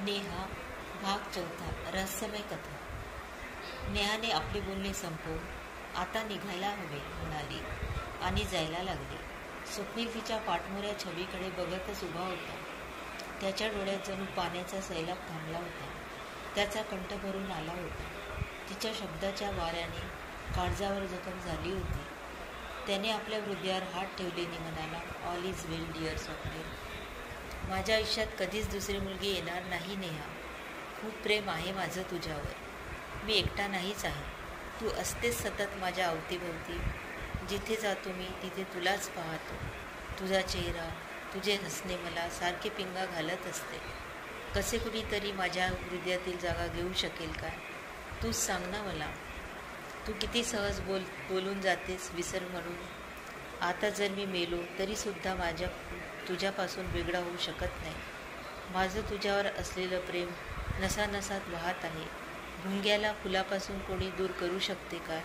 नेहा भाग चौथा रहस्यमय कथा. नेहाने आपले बोलणे संपवून आता निघायला हवे म्हणाली आणि जायला लागली. स्वप्नील तिच्या पाठमोऱ्या छबीकडे बघतच उभा होता. त्याच्या डोळ्यात जणू पाण्याचा सैलाब थांबला होता. त्याचा कंठ भरून आला होता. तिच्या शब्दाच्या वाऱ्याने काळजावर जखम झाली होती. त्याने आपल्या हृदयावर हात ठेवल्याने म्हणाला, all is well dear Swapnil. माझ्या आयुष्यात कधीच दुसरी मुलगी येणार नाही नेहा. खूप प्रेम आहे माझं तुझ्यावर. मी एकटा नाहीच आहे. तू असतेच सतत माझ्या अवतीभोवती. जिथे जातो मी तिथे तुलाच पाहतो. तुझा चेहरा, तुझे हसणे मला सारखे पिंगा घालत असते. कसे कुणीतरी माझ्या हृदयातील जागा घेऊ शकेल काय? तूच सांग ना मला. तू किती सहज बोलून जातेस विसर म्हणून. आता जर मी मेलो तरीसुद्धा तुझ्यापासून वेगळा होऊ शकत नाही. माझं तुझ्यावर असलेलं प्रेम नसानसात वाहत आहे. भुंग्याला फुलापासून कोणी दूर करू शकते काय?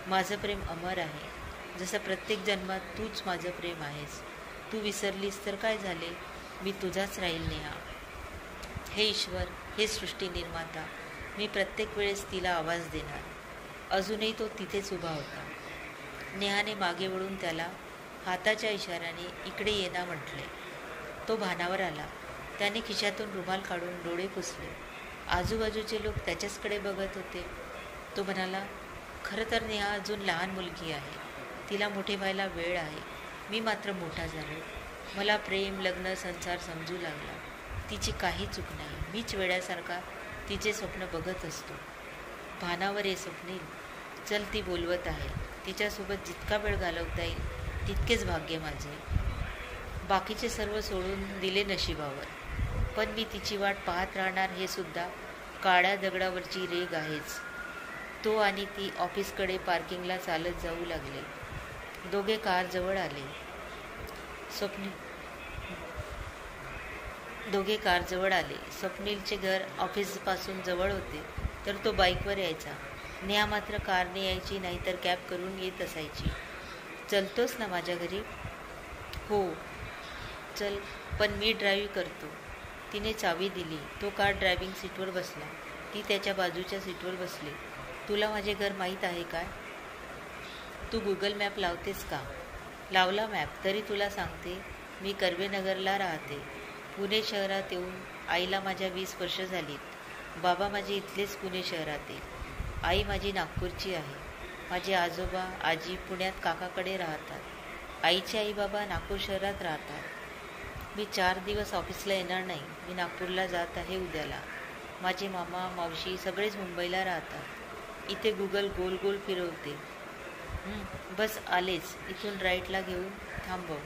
माझं प्रेम अमर आहे. जसं प्रत्येक जन्मात तूच माझं प्रेम आहेस. तू विसरलीस तर काय झाले? मी तुझाच राहील नेहा. हे ईश्वर, हे सृष्टी निर्माता, मी प्रत्येक वेळेस तिला आवाज देणार. अजूनही तो तिथेच उभा होता. नेहाने मागे वळून त्याला हाताच्या इशाऱ्याने इकडे ये ना म्हटले. तो भानावर आला. त्याने खिशातून रुमाल काढून डोळे पुसले. आजूबाजूचे लोक त्याच्याचकडे बघत होते. तो म्हणाला, खरं तर नेहा अजून लहान मुलगी आहे. तिला मोठे व्हायला वेळ आहे. मी मात्र मोठा झालो. मला प्रेम, लग्न, संसार समजू लागला. तिची काही चूक नाही. मीच वेड्यासारखा तिचे स्वप्न बघत असतो. भानावर ये स्वप्नील. चल, ती बोलवत आहे. तिच्यासोबत जितका वेळ घालवता येईल तितकेच भाग्य माझे. बाकीचे सर्व सोडून दिले नशिबावर. पण मी तिची वाट पाहत राहणार हे सुद्धा काळ्या दगडावरची रेघ आहेच. तो आणि ती ऑफिसकडे पार्किंगला चालत जाऊ लागले. दोघे कारजवळ आले. स्वप्नीलचे घर ऑफिसपासून जवळ होते तर तो बाईकवर यायचा. नेहा मात्र कारने यायची, नाहीतर कॅब करून येत असायची. चलतोस ना माझ्या घरी? हो चल, पण मी ड्राईव्ह करतो. तिने चावी दिली. तो कार ड्रायव्हिंग सीटवर बसला. ती त्याच्या बाजूच्या सीटवर बसली. तुला माझे घर माहीत आहे काय? तू गुगल मॅप लावतेस का? लावला मॅप, तरी तुला सांगते, मी कर्वेनगरला राहते. पुणे शहरात येऊन आईला माझ्या 20 वर्ष झालीत. बाबा माझे इथलेच पुणे शहरातील. आई माझी नागपूरची आहे. माझे आजोबा आजी पुण्यात काकाकडे राहतात. आईचे आई बाबा नागपूर शहरात राहतात. मी 4 दिवस ऑफिसला येणार नाही. मी नागपूरला जात आहे उद्याला. माझे मामा मावशी सगळेच मुंबईला राहतात. इथे गुगल गोल गोल फिरवते. बस आलेच. इथून राईटला घेऊन थांबव.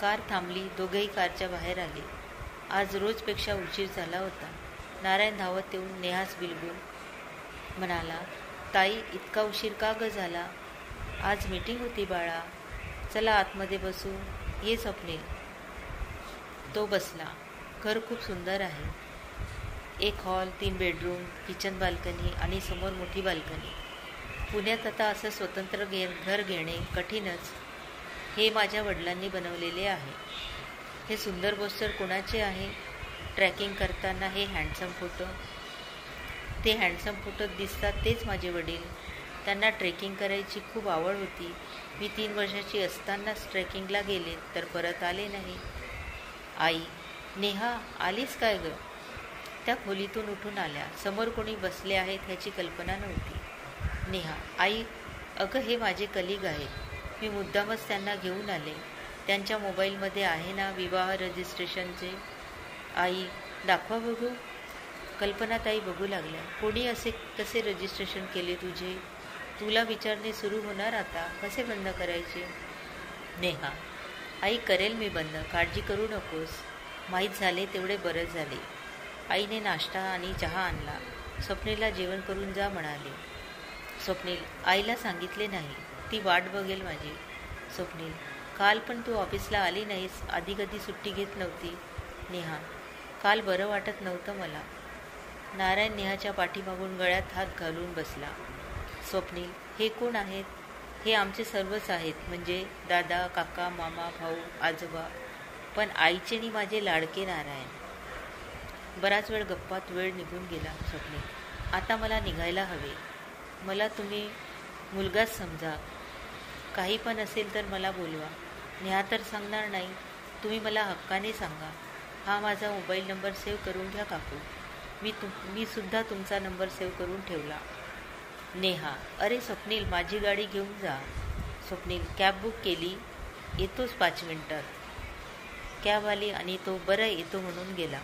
कार थांबली. दोघेही कारच्या बाहेर आले. आज रोजपेक्षा उशीर झाला होता. नारायण धावत येऊन नेहास बिलगून म्हणाला, ताई, इतका उशीर का ग झाला? आज मीटिंग होती बाळा. चला आतमध्ये बसू. ये स्वप्नील. तो बसला. घर खूप सुंदर आहे. एक हॉल, 3 बेडरूम, किचन, बाल्कनी आणि समोर मोठी बाल्कनी. पुण्यात आता असं स्वतंत्र घर घेणे कठीणच. हे माझ्या वडिलांनी बनवलेले आहे. हे सुंदर पोस्टर कोणाचे आहे? ट्रॅकिंग करताना हे हँडसम फोटो. ते हँडसम फोटोत दिसतात तेच माझे वडील. त्यांना ट्रेकिंग करायची खूप आवड होती. मी 3 वर्षाची असतानाच ट्रेकिंगला गेले तर परत आले नाही. आई, नेहा आलीस काय ग? त्या खोलीतून उठून आल्या. समोर कोणी बसले आहेत ह्याची कल्पना नव्हती. नेहा, आई, अगं हे माझे कलिग आहेत. मी मुद्दामच त्यांना घेऊन आले. त्यांच्या मोबाईलमध्ये आहे ना विवाह रजिस्ट्रेशनचे. आई, दाखवा बघू. कल्पनाताई बघू लागल्या. कोणी असे कसे रजिस्ट्रेशन केले तुझे? तुला विचारणे सुरू होणार आता. कसे बंद करायचे? नेहा, आई, करेल मी बंद. काळजी करू नकोस. माहीत झाले तेवढे बरं झाले. आईने नाश्ता आणि चहा आणला. स्वप्नीलला जेवण करून जा म्हणाले. स्वप्नील, आईला सांगितले नाही. ती वाट बघेल माझी. स्वप्नील, काल पण तू ऑफिसला आली नाहीस. आधी कधी सुट्टी घेत नव्हती. नेहा, काल बरं वाटत नव्हतं मला. नारायण नेहाच्या पाठीमागून गळ्यात हात घालून बसला. स्वप्नील, हे कोण आहेत? हे आमचे सर्वच आहेत. म्हणजे दादा, काका, मामा, भाऊ, आजोबा. पण आईचे आणि माझे लाडके नारायण. बराच वेळ गप्पात वेळ निघून गेला. स्वप्नील, आता मला निघायला हवे. मला तुम्ही मुलगाच समजा. काही पण असेल तर मला बोलवा. नेहा तर सांगणार नाही. तुम्ही मला हक्काने सांगा. हा माझा मोबाईल नंबर सेव्ह करून घ्या काकू. मी सुद्धा तुमचा नंबर सेव्ह करून ठेवला. नेहा, अरे स्वप्नील, माझी गाडी घेऊन जा. स्वप्नील, कॅब बुक केली, येतोच 5 मिनिटात. कॅब आली आणि तो बरं येतो म्हणून गेला.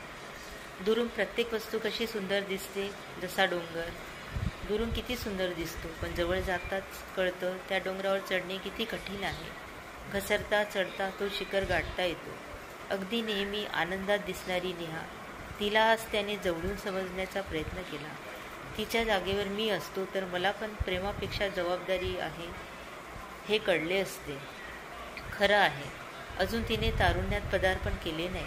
दुरून प्रत्येक वस्तू कशी सुंदर दिसते, जसा डोंगर. दुरून किती सुंदर दिसतो, पण जवळ जाताच कळतं त्या डोंगरावर चढणे किती कठीण आहे. घसरता चढता तो शिखर गाठता येतो. अगदी नेहमी आनंदात दिसणारी नेहा, तिला आज त्याने जवळून समजण्याचा प्रयत्न केला. तिच्या जागेवर मी असतो तर मला पण प्रेमापेक्षा जबाबदारी आहे हे कळले असते. खरं आहे, अजून तिने तारुण्यात पदार्पण केले नाही.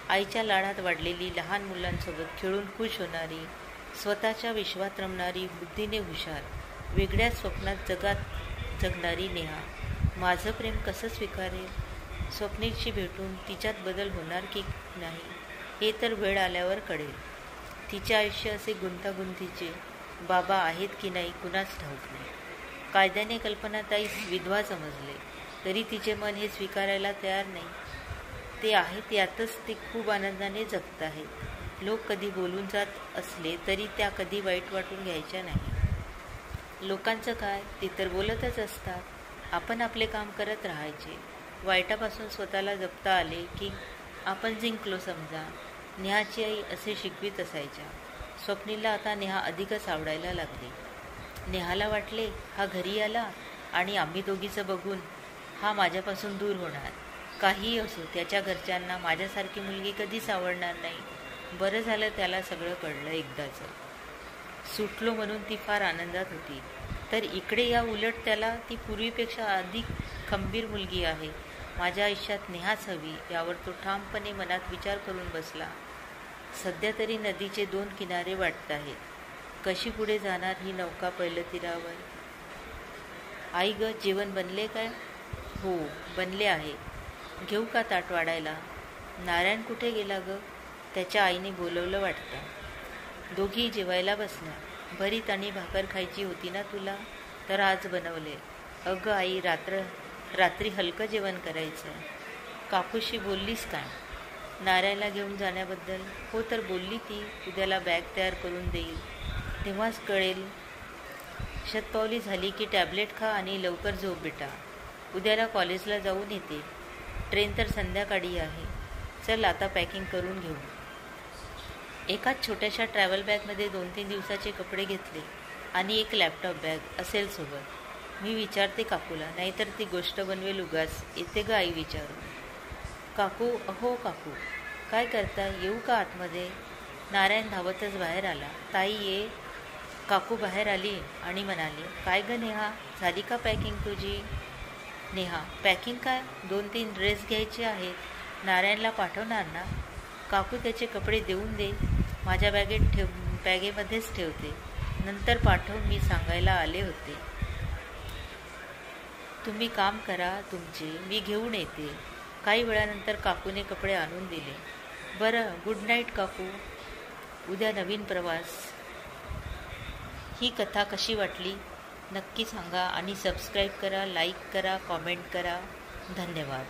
आईच्या लाडात वाढलेली, लहान मुलांसोबत खेळून खुश होणारी, स्वतःच्या विश्वात रमणारी, बुद्धीने हुशार, वेगळ्या स्वप्नात जगात जगणारी नेहा माझं प्रेम कसं स्वीकारेल? स्वप्नीलशी भेटून तिच्यात बदल होणार की नाही हे तर वेळ आल्यावर कळेल. तिचे आयुष्य असे गुंतागुंतीचे बाबा आहेत की नाही कुणाच ठाऊक नाही. कायद्याने कल्पनाताईस विधवा समजले तरी तिचे मन हे स्वीकारायला तयार नाही. ते आहेत यातच ते खूप आनंदाने जगत आहेत. लोक कधी बोलून जात असले तरी त्या कधी वाईट वाटून घ्यायच्या नाही. लोकांचं काय, ते तर बोलतच असतात. आपण आपले काम करत राहायचे. वाईटापासून स्वतःला जपता आले की आपण जिंकलो समजा. नेहाची आई असे शिकवीत असायच्या. स्वप्नीलला आता नेहा अधिकच आवडायला लागली. नेहाला वाटले हा घरी आला आणि आम्ही दोघीचं बघून हा माझ्यापासून दूर होणार. काहीही असो, त्याच्या घरच्यांना माझ्यासारखी मुलगी कधीच आवडणार नाही. बरं झालं त्याला सगळं कळलं एकदाचं. सुटलो म्हणून ती फार आनंदात होती. तर इकडे या उलट त्याला ती पूर्वीपेक्षा अधिक खंबीर मुलगी आहे. माझ्या आयुष्यात नेहाच हवी यावर तो ठामपणे मनात विचार करून बसला. सध्या तरी नदीचे 2 किनारे वाटत आहेत. कशी पुढे जाणार ही नौका पहिलं तीरावर. आई ग, जेवण बनले काय? हो बनले आहे. घेऊ का ताट वाढायला? नारायण कुठे गेला ग? त्याच्या आईने बोलवलं वाटतं. दोघी जेवायला बसल्या. भरीत आणि भाकर खायची होती ना तुला, तर आज बनवले. अगं आई, रात्री हलकं जेवण करायचं. काकूशी बोललीस काय नारायणला घेऊन जाण्याबद्दल? हो तर बोलली ती. उद्याला बॅग तयार करून देईल, तेव्हाच कळेल. शतपावली झाली की टॅबलेट खा आणि लवकर झोप बेटा. उद्याला कॉलेजला जाऊन येते. ट्रेन तर संध्याकाळी आहे. चल आता पॅकिंग करून घेऊ. एकाच छोट्याशा ट्रॅव्हल बॅगमध्ये 2-3 दिवसाचे कपडे घेतले आणि एक लॅपटॉप बॅग असेल सोबत. मी विचारते काकूला, नाहीतर ती गोष्ट बनवेल उगाच. येते ग आई विचारू. काकू, अहो काकू, काय करता? येऊ का आतमध्ये? नारायण धावतच बाहेर आला. ताई ये. काकू बाहेर आली आणि म्हणाली, काय ग नेहा, झाली का पॅकिंग तुझी? नेहा, पॅकिंग काय? 2-3 ड्रेस घ्यायचे आहेत. नारायणला पाठवणार ना? काकू, त्याचे कपडे देऊन दे. माझ्या बॅगेमध्येच ठेवते. नंतर पाठव, मी सांगायला आले होते. तुम्ही काम करा तुमचे, मी घेऊन येते. काही वेळानंतर काकूने कपडे आणून दिले. बरं, गुड नाईट काकू. उद्या नवीन प्रवास. ही कथा कशी वाटली नक्की सांगा आणि सबस्क्राईब करा, लाईक करा, कॉमेंट करा. धन्यवाद.